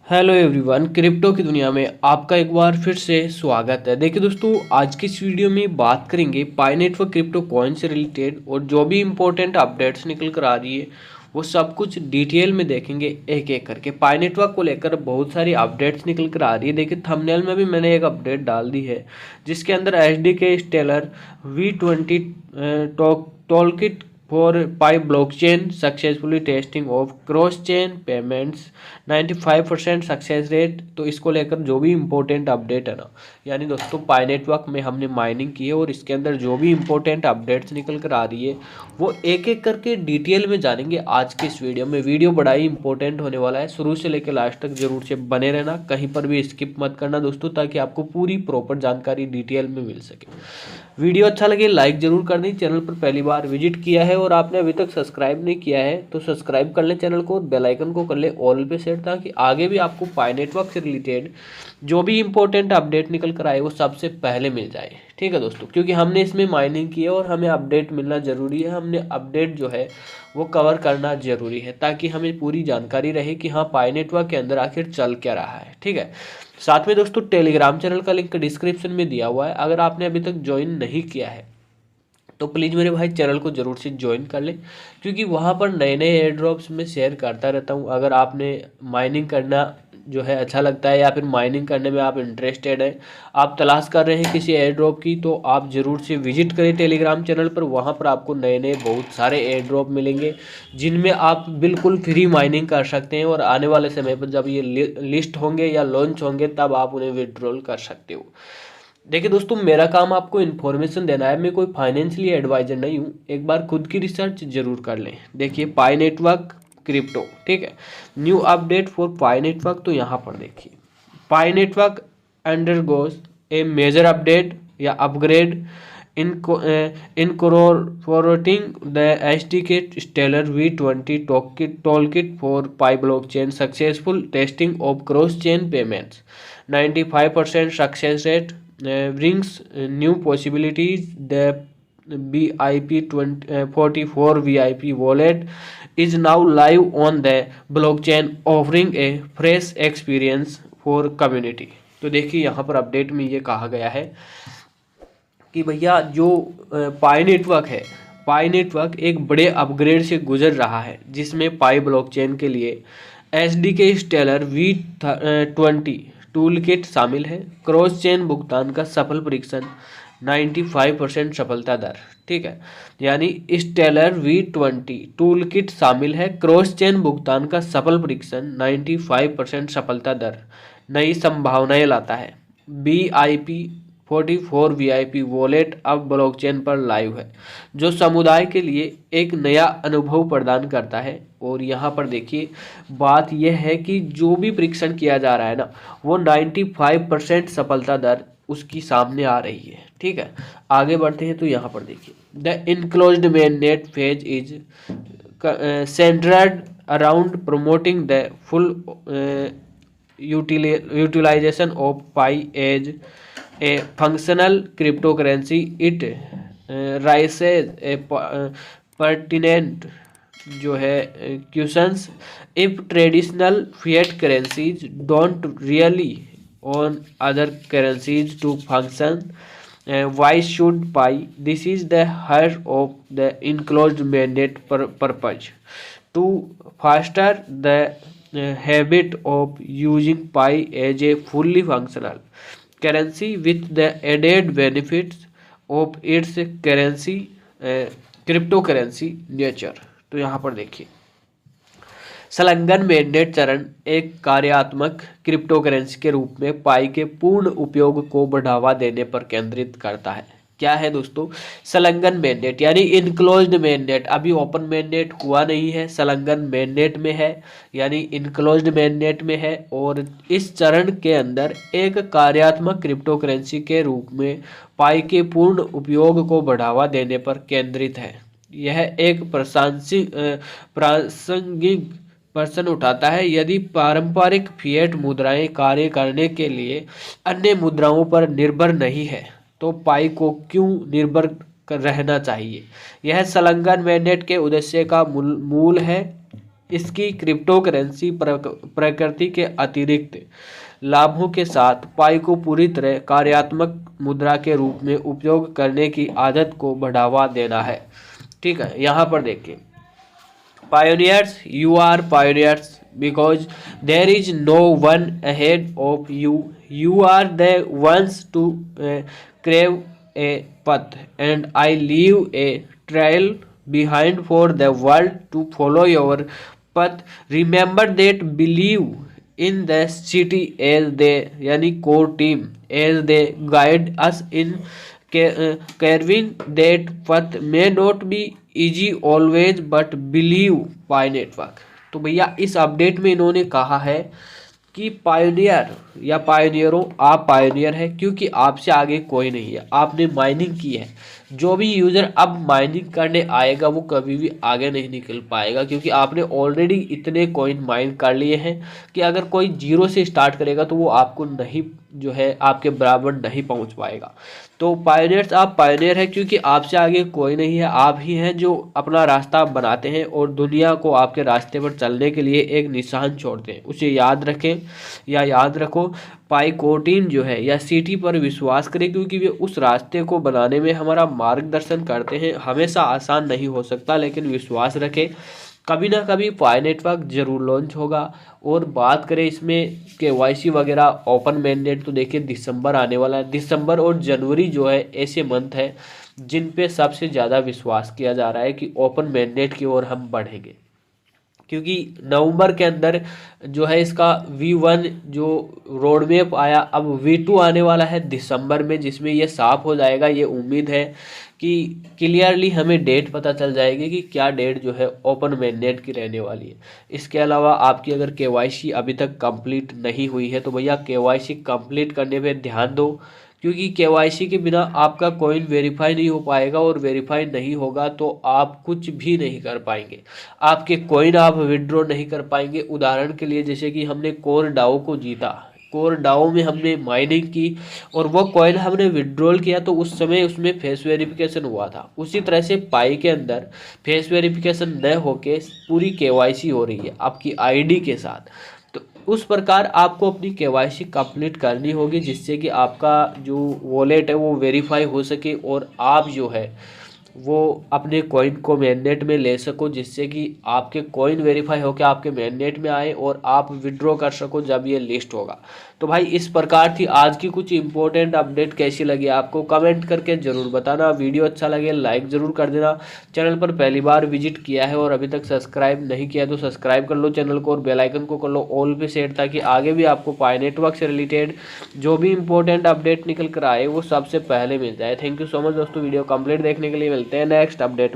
Hello everyone, crypto की दुनिया में आपका एक बार फिर से स्वागत है। देखिए दोस्तों, आज की इस वीडियो में बात करेंगे पाई नेटवर्क क्रिप्टो कॉइन से रिलेटेड और जो भी इम्पोर्टेंट अपडेट्स निकल कर आ रही है वो सब कुछ डिटेल में देखेंगे एक एक करके। पाई नेटवर्क को लेकर बहुत सारी अपडेट्स निकल कर आ रही है। देखिए थंबनेल में भी मैंने एक अपडेट डाल दी है जिसके अंदर SDK stellar V20 toolkit for Pi blockchain successfully testing of cross chain payments 95% success rate. तो इसको लेकर जो भी इम्पोर्टेंट अपडेट है ना, यानी दोस्तों पाई नेटवर्क में हमने माइनिंग की है और इसके अंदर जो भी इम्पोर्टेंट अपडेट्स निकल कर आ रही है वो एक एक करके डिटेल में जानेंगे आज के इस वीडियो में। वीडियो बड़ा ही इंपॉर्टेंट होने वाला है, शुरू से लेकर लास्ट तक जरूर से बने रहना, कहीं पर भी स्किप मत करना दोस्तों, ताकि आपको पूरी प्रॉपर जानकारी डिटेल में मिल सके। वीडियो अच्छा लगे लाइक जरूर कर दें। चैनल पर पहली बार विजिट किया है और आपने अभी तक सब्सक्राइब नहीं किया है तो सब्सक्राइब कर लें चैनल को और बेल आइकन को कर ले ऑल पे सेट, ताकि आगे भी आपको पाई नेटवर्क से रिलेटेड जो भी इंपॉर्टेंट अपडेट निकल कर आए वो सबसे पहले मिल जाए। ठीक है दोस्तों, क्योंकि हमने इसमें माइनिंग की है और हमें अपडेट मिलना ज़रूरी है। हमने अपडेट जो है वो कवर करना ज़रूरी है ताकि हमें पूरी जानकारी रहे कि हाँ पाई नेटवर्क के अंदर आखिर चल क्या रहा है। ठीक है, साथ में दोस्तों टेलीग्राम चैनल का लिंक डिस्क्रिप्शन में दिया हुआ है, अगर आपने अभी तक ज्वाइन नहीं किया है तो प्लीज़ मेरे भाई चैनल को ज़रूर से ज्वाइन कर लें, क्योंकि वहाँ पर नए नए एयर ड्रॉप्स में शेयर करता रहता हूँ। अगर आपने माइनिंग करना जो है अच्छा लगता है या फिर माइनिंग करने में आप इंटरेस्टेड हैं, आप तलाश कर रहे हैं किसी एयर ड्रॉप की, तो आप ज़रूर से विजिट करें टेलीग्राम चैनल पर। वहाँ पर आपको नए नए बहुत सारे एयर ड्रॉप मिलेंगे जिनमें आप बिल्कुल फ्री माइनिंग कर सकते हैं और आने वाले समय पर जब ये लिस्ट होंगे या लॉन्च होंगे तब आप उन्हें विड्रॉल कर सकते हो। देखिए दोस्तों, मेरा काम आपको इन्फॉर्मेशन देना है, मैं कोई फाइनेंशियली एडवाइजर नहीं हूँ। एक बार खुद की रिसर्च जरूर कर लें। देखिए पाई नेटवर्क क्रिप्टो, ठीक है, new update for Pi network. तो यहाँ पर देखिए Pi network undergoes a major update या upgrade incorporating the SDK Stellar V20 toolkit for Pi blockchain, successful testing of cross-chain payments, 95% success rate, brings new possibilities. The BIP44 VIP wallet is now live on the blockchain, offering a fresh experience for community। तो देखिए यहाँ पर update में ये कहा गया है कि भैया जो पाई नेटवर्क है, पाई नेटवर्क एक बड़े अपग्रेड से गुजर रहा है जिसमें पाई ब्लॉकचेन के लिए SDK स्टेलर V20 टूलकिट शामिल है। क्रॉस चेन भुगतान का सफल परीक्षण, 95% सफलता दर। ठीक है, यानी स्टेलर V20 टूलकिट शामिल है, क्रॉस चेन भुगतान का सफल परीक्षण, 95% सफलता दर नई संभावनाएं लाता है। BIP44 VIP वॉलेट अब ब्लॉकचेन पर लाइव है, जो समुदाय के लिए एक नया अनुभव प्रदान करता है। और यहाँ पर देखिए बात यह है कि जो भी परीक्षण किया जा रहा है ना, वो 95% सफलता दर उसकी सामने आ रही है। ठीक है, आगे बढ़ते हैं तो यहाँ पर देखिए the enclosed main net phase is centred around promoting the full utilization of Pi as a functional cryptocurrency. It raises a pertinent जो है questions, if traditional fiat currencies don't really own other currencies to function, why should Pi? This is the heart of the enclosed mandate purpose to foster the habit of using Pi as a fully functional currency with the added benefits of its currency cryptocurrency nature। तो यहाँ पर देखिए संलग्न mandate चरण एक कार्यात्मक crypto currency के रूप में पाई के पूर्ण उपयोग को बढ़ावा देने पर केंद्रित करता है। क्या है दोस्तों? संलग्न मेंडेट यानी इनक्लोज्ड मेंडेट। अभी ओपन मेंडेट हुआ नहीं है, संलग्न मेंडेट में है यानी इनक्लोज्ड मेंडेट में है, और इस चरण के अंदर एक कार्यात्मक क्रिप्टो करेंसी के रूप में पाई के पूर्ण उपयोग को बढ़ावा देने पर केंद्रित है। यह एक प्रासंगिक प्रश्न उठाता है, यदि पारंपरिक फिएट मुद्राएं कार्य करने के लिए अन्य मुद्राओं पर निर्भर नहीं है तो पाई को क्यों निर्भर रहना चाहिए। यह संलग्न मैंडेट के उद्देश्य का मूल है। इसकी क्रिप्टो करेंसी प्रकृति के अतिरिक्त लाभों के साथ पाई को पूरी तरह कार्यात्मक मुद्रा के रूप में उपयोग करने की आदत को बढ़ावा देना है। ठीक है, यहाँ पर देखिए, pioneers, you are pioneers because there is no one ahead of you, you are the ones to crave a path and I leave a trail behind for the world to follow your path. Remember that, believe in the city as they यानी core team as they guide us in carving that path may not be easy always but believe pi network. तो भैया इस update में इन्होंने कहा है कि pioneer या पायोनियरों, आप पायोनियर है क्योंकि आपसे आगे कोई नहीं है, आपने माइनिंग की है। जो भी यूज़र अब माइनिंग करने आएगा वो कभी भी आगे नहीं निकल पाएगा, क्योंकि आपने ऑलरेडी इतने कॉइन माइन कर लिए हैं कि अगर कोई जीरो से स्टार्ट करेगा तो वो आपको नहीं, जो है आपके बराबर नहीं पहुंच पाएगा। तो पायोनियर्स, आप पायोनियर है क्योंकि आपसे आगे कोई नहीं है, आप ही हैं जो अपना रास्ता बनाते हैं और दुनिया को आपके रास्ते पर चलने के लिए एक निशान छोड़ते हैं। उसे याद रखें या याद रखो, पाई कोटीन जो है या सिटी पर विश्वास करें क्योंकि वे उस रास्ते को बनाने में हमारा मार्गदर्शन करते हैं। हमेशा आसान नहीं हो सकता, लेकिन विश्वास रखें, कभी ना कभी पाई नेटवर्क जरूर लॉन्च होगा। और बात करें इसमें KYC वगैरह ओपन मैंडेट, तो देखिए दिसंबर आने वाला है। दिसंबर और जनवरी जो है ऐसे मंथ है जिन पे सबसे ज़्यादा विश्वास किया जा रहा है कि ओपन मैंडेट की ओर हम बढ़ेंगे, क्योंकि नवंबर के अंदर जो है इसका V1 जो रोड मैप आया, अब V2 आने वाला है दिसंबर में, जिसमें ये साफ हो जाएगा। ये उम्मीद है कि क्लियरली हमें डेट पता चल जाएगी कि क्या डेट जो है ओपन मैंडेट की रहने वाली है। इसके अलावा आपकी अगर KYC अभी तक कंप्लीट नहीं हुई है तो भैया KYC कंप्लीट करने पे ध्यान दो, क्योंकि KYC के बिना आपका कॉइन वेरीफाई नहीं हो पाएगा, और वेरीफाई नहीं होगा तो आप कुछ भी नहीं कर पाएंगे। आपके कॉइन आप विड्रॉ नहीं कर पाएंगे। उदाहरण के लिए, जैसे कि हमने कोर डाओ को जीता, कोर डाओ में हमने माइनिंग की और वो कॉइन हमने विड्रॉल किया, तो उस समय उसमें फेस वेरिफिकेशन हुआ था। उसी तरह से पाई के अंदर फेस वेरिफिकेशन न होके पूरी KYC हो रही है आपकी ID के साथ। तो उस प्रकार आपको अपनी KYC कंप्लीट करनी होगी, जिससे कि आपका जो वॉलेट है वो वेरीफाई हो सके और आप जो है वो अपने कॉइन को मैंडेट में ले सको, जिससे कि आपके कॉइन वेरीफाई होकर आपके मैंडेट में आए और आप विड्रॉ कर सको जब ये लिस्ट होगा। तो भाई इस प्रकार थी आज की कुछ इंपॉर्टेंट अपडेट। कैसी लगी आपको कमेंट करके ज़रूर बताना। वीडियो अच्छा लगे लाइक ज़रूर कर देना। चैनल पर पहली बार विजिट किया है और अभी तक सब्सक्राइब नहीं किया तो सब्सक्राइब कर लो चैनल को, और बेल आइकन को कर लो ऑल पे सेट, ताकि आगे भी आपको पाई नेटवर्क से रिलेटेड जो भी इंपॉर्टेंट अपडेट निकल कर आए वो सबसे पहले मिल जाए। थैंक यू सो मच दोस्तों, वीडियो कंप्लीट देखने के लिए। मिलते हैं नेक्स्ट अपडेट।